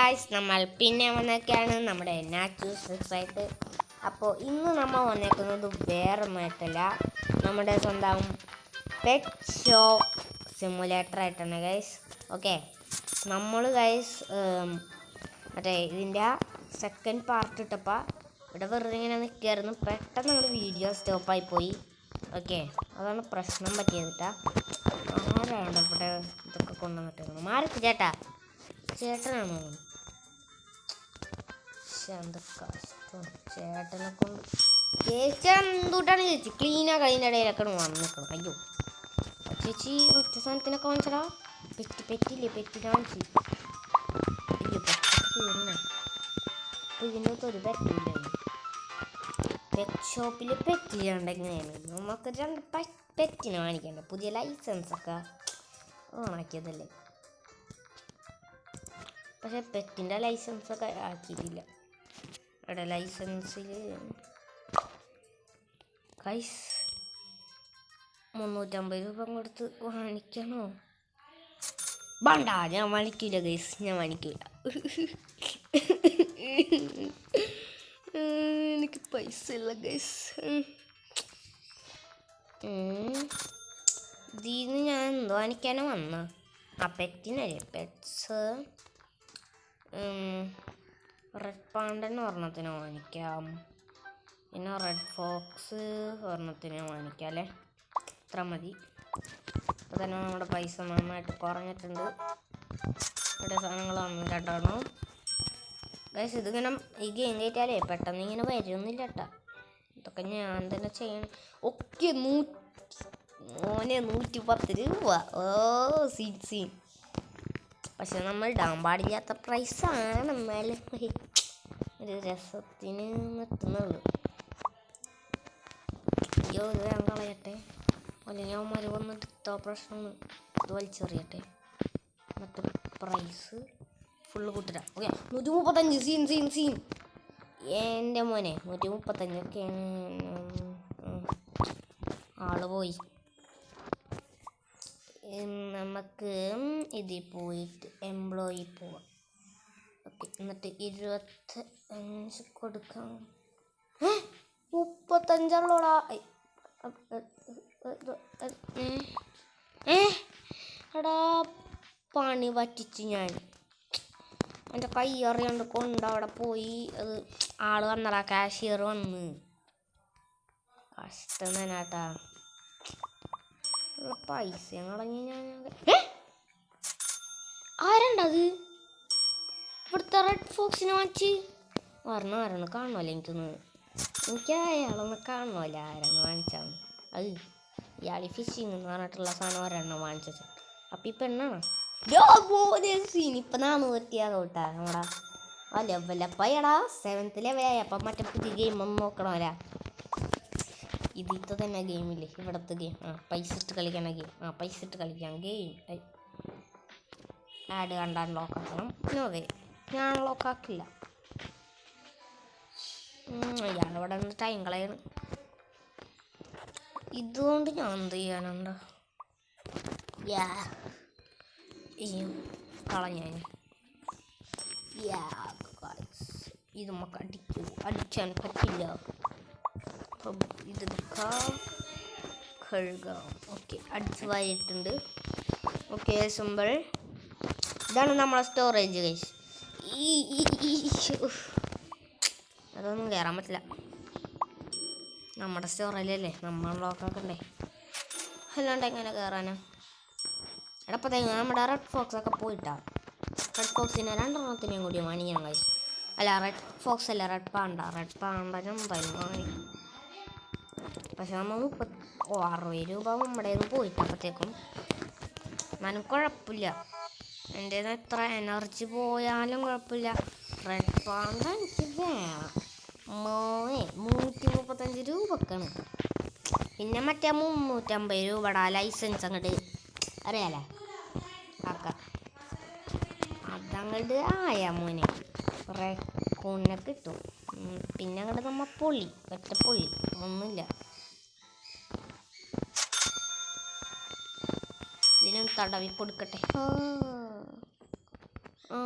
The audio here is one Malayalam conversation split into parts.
ഗായ്സ്, നമ്മൾ പിന്നെ വന്നൊക്കെയാണ് നമ്മുടെ നാച്ചുറൽസായിട്ട്. അപ്പോൾ ഇന്ന് നമ്മൾ വന്നേക്കുന്നത് വേറൊന്നുമായിട്ടല്ല, നമ്മുടെ സ്വന്തം പെറ്റ് ഷോപ്പ് സിമുലേറ്റർ ആയിട്ടാണ് ഗൈസ്. ഓക്കെ, നമ്മൾ ഗൈസ് മറ്റേ ഇതിൻ്റെ സെക്കൻഡ് പാർട്ട് ഇട്ടപ്പോൾ ഇവിടെ വെറുതെ ഇങ്ങനെ നിൽക്കുകയായിരുന്നു. പെട്ടെന്ന് നമ്മൾ വീഡിയോ സ്റ്റോപ്പായി പോയി. ഓക്കെ, അതാണ് പ്രശ്നം പറ്റിയത് കേട്ടാ. ആരാണ് ഇവിടെ ഇതൊക്കെ കൊണ്ടുവന്നിട്ട് മാറിക്ക് ചേട്ടനാണോ? എന്ത് കഷ്ടം ചേട്ടനെ കൊണ്ട്. ചേച്ചി എന്തുട്ടാണ് ചേച്ചി ക്ലീനാ കഴിഞ്ഞ ഇടയിലൊക്കെ വന്ന് നിൽക്കണം. അയ്യോ ചേച്ചി ഒറ്റ സാധനത്തിനൊക്കെ വാങ്ങിച്ചടാ. പെറ്റില്ലേ പെറ്റി കാണിച്ച്. അയ്യോ പെറ്റൊക്കെ തീർന്നു. അപ്പോൾ ഇതിനകത്ത് ഒരു പെറ്റില്ല. പെറ്റ് ഷോപ്പിൽ പെറ്റില്ലാണ്ട് എങ്ങനെയാണ് നമുക്ക് രണ്ട് പെറ്റിനെ വാങ്ങിക്കണ്ടേ? പുതിയ ലൈസൻസൊക്കെ ഓണാക്കിയതല്ലേ. പക്ഷെ പെറ്റിൻ്റെ ലൈസൻസൊക്കെ ആക്കിയിട്ടില്ല. ഇവിടെ ലൈസൻസിൽ ഗൈസ് 350 രൂപ കൊടുത്ത് വാങ്ങിക്കണോ? വേണ്ട, ഞാൻ വാങ്ങിക്കില്ല ഗൈസ്, ഞാൻ വാങ്ങിക്കില്ല. എനിക്ക് പൈസ ഇല്ല ഗൈസ്. ഇതിന്ന് ഞാൻ എന്ത് വാങ്ങിക്കാനോ വന്ന ആ പെറ്റിനല്ലേ. പെറ്റ്സ് റെഡ് പാണ്ടൻ ഒരെണ്ണത്തിന് വാങ്ങിക്കാം, പിന്നെ റെഡ് ഫോക്സ് ഒരെണ്ണത്തിന് വാങ്ങിക്കാം അല്ലേ. ഇത്ര മതി. അപ്പോൾ തന്നെ നമ്മുടെ പൈസ നന്നായിട്ട് കുറഞ്ഞിട്ടുണ്ട്. ഇവിടെ സാധനങ്ങൾ രണ്ടെണ്ണം ഗൈസ്. ഇതിങ്ങനെ ഈ ഗെയിം കയറ്റാലേ പെട്ടെന്ന് ഇങ്ങനെ വരുന്നില്ല കേട്ടാ. ഇതൊക്കെ ഞാൻ തന്നെ ചെയ്യണം. ഒക്കെ 110 രൂപ. ഓ സീൻ. പക്ഷെ നമ്മൾ ഇടാൻ പാടില്ലാത്ത പ്രൈസാണ്. എന്നാലും ഒരു രസത്തിന് നിർത്തുന്നുള്ളൂ. അയ്യോ ഇത് ഞാൻ കളയട്ടെ, അല്ലെങ്കിൽ അവന്മാർ വന്നിട്ട് ഇത്ര പ്രശ്നമാണ്. ഇത് വലിച്ചെറിയട്ടെ. മറ്റേ പ്രൈസ് ഫുള്ള് കൂട്ടിടാം. Okay 135 scene. എൻ്റെ മോനെ 135 ഒക്കെ ആള് പോയി. നമുക്ക് ഇതിൽ പോയിട്ട് എംപ്ലോയി പോവാം. ഓക്കെ, എന്നിട്ട് 25 കൊടുക്കാം. 35 എടാ പണി പറ്റിച്ച് ഞാൻ. എൻ്റെ കൈ അറിയാണ്ട് കൊണ്ടവിടെ പോയി. അത് ആള് വന്നടാ, കാഷ്യർ വന്ന്. കഷ്ടം തന്നെട്ടാ. പൈസ കളഞ്ഞ് ഞാൻ. ആരുണ്ടത്? ഇവിടുത്തെ റെഡ് ഫോക്സിനെ വാങ്ങിച്ച് ആരാണ് കാണുമല്ലോ. എനിക്ക് അയാളൊന്ന് കാണുമല്ലോ ആരാണ് വാങ്ങിച്ചാണ്. അത് ഇയാളി ഫിഷിങ് എന്ന് പറഞ്ഞിട്ടുള്ള സാധനം ഒരെണ്ണം വാങ്ങിച്ചത്. അപ്പം ഈ പെണ്ണാണ് സീൻ. ഇപ്പം 400 ആകോട്ടാ നമ്മടാ. ആ ലെവലപ്പയടാ 7th ലെവലായി. അപ്പം മറ്റേ പുതിയ ഗെയിം ഒന്ന് നോക്കണമല്ല. ഇതിത്തെ തന്നെ ഗെയിമില്ലേ ഇവിടുത്തെ ഗെയിം. പൈസ ഇട്ട് കളിക്കണ ഗെയിം. പൈസ ഇട്ട് കളിക്കാൻ ഗെയിം. ആഡ് കണ്ടാൽ ലോക്കാക്കണം. നോവേ ഞാൻ ലോക്കാക്കില്ല. ഇയാളിവിടെ നിന്ന് ടൈം കളയാണ്. ഇതുകൊണ്ട് ഞാൻ എന്ത് ചെയ്യാനുണ്ട്? കളഞ്ഞാൻ ഇത് നമുക്ക് അടിക്കാൻ പറ്റില്ല. അപ്പം ഇത് കഴുകാം. ഓക്കെ, അടിച്ച് വാരിയിട്ടുണ്ട്. Okay simple. ഇതാണ് നമ്മളെ സ്റ്റോറേജ് ഗൈസ്. അതൊന്നും കയറാൻ പറ്റില്ല. നമ്മുടെ സ്റ്റോറേജല്ലേ, നമ്മൾ ലോക്കാക്കണ്ടേ. അല്ലാണ്ട് എങ്ങനെ കയറാനാ? എടപ്പത്തേക്ക് നമ്മുടെ റെഡ് ഫോക്സ് ഒക്കെ പോയിട്ടാ. റെഡ് ഫോക്സിനെ 2 കൂടി വാങ്ങിയാൽ ഗൈസ്. അല്ല റെഡ് ഫോക്സ് അല്ല, റെഡ് പാണ്ടനും വാങ്ങി. പക്ഷെ നമ്മൾ 60 രൂപ നമ്മുടെ പോയിട്ട് അപ്പോഴത്തേക്കും. എന്നാലും കുഴപ്പമില്ല. എൻ്റെ എത്ര എനർജി പോയാലും കുഴപ്പമില്ല. റെഡ് പാണ്ട എനിക്ക് വേണം. 135 രൂപക്കാണ്. പിന്നെ മറ്റേ 350 രൂപയുടെ ലൈസൻസ് അങ്ങോട്ട് അറിയാലേ ആക്കാം. അതങ്ങോട്ട് ആയാ മോനെ റെക്കൂണിനെ കിട്ടും. പിന്നെ അങ്ങോട്ട് നമ്മൾ ഒറ്റ പൊള്ളി ഒന്നുമില്ല. ഇതിനും തടവി കൊടുക്കട്ടെ. ആ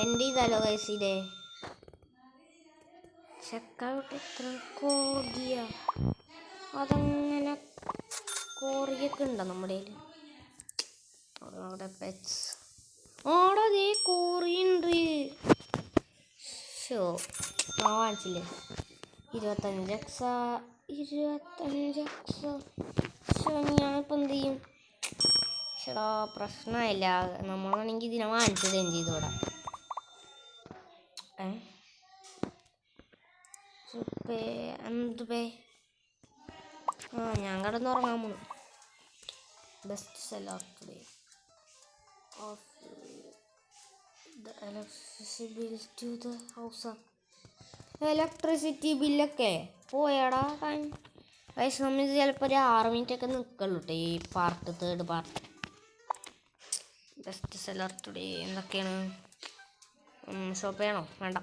എൻ്റെ ഇതല്ലോ ഗൈസ് ഇതേ ചെക്കൗട്ട് എത്ര കോർഗിയ അതങ്ങനെ കോറിയൊക്കെ ഉണ്ടോ നമ്മുടെ അവിടെ പെറ്റ്സ് ഓടാ ദേ കോറിയുണ്ട് ഷോ ആ വാങ്ങിച്ചില്ലേ 25 എക്സ ഷോ ഞാനിപ്പോൾ എന്ത് ചെയ്യും ചേടാ പ്രശ്നമില്ല നമ്മളാണെങ്കിൽ ഇതിനെ വാങ്ങിച്ചത് എന്ത് ചെയ്തോടാ എന്ത് പേ ആ ഞാൻ കിടന്നുറങ്ങാൻ പോണു best seller today of the electricity bill to the house electricity ബില്ലൊക്കെ പോയാടാ വയസ്സ് നമ്മൾ ചിലപ്പോൾ ഒരു 6 മിനിറ്റ് ഒക്കെ നിൽക്കുള്ളൂ കേട്ടോ ഈ third part best seller today എന്തൊക്കെയാണ് ഷോപ്പ് ചെയ്യണോ വേണ്ട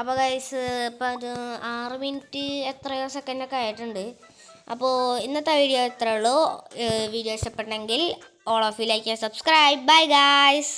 അപ്പോൾ ഗൈസ് ഇപ്പം ഒരു 6 മിനിറ്റ് എത്രയോ സെക്കൻഡൊക്കെ ആയിട്ടുണ്ട് അപ്പോൾ ഇന്നത്തെ വീഡിയോ ഇത്രേ ഉള്ളൂ വീഡിയോ ഇഷ്ടപ്പെട്ടെങ്കിൽ all of you like subscribe bye guys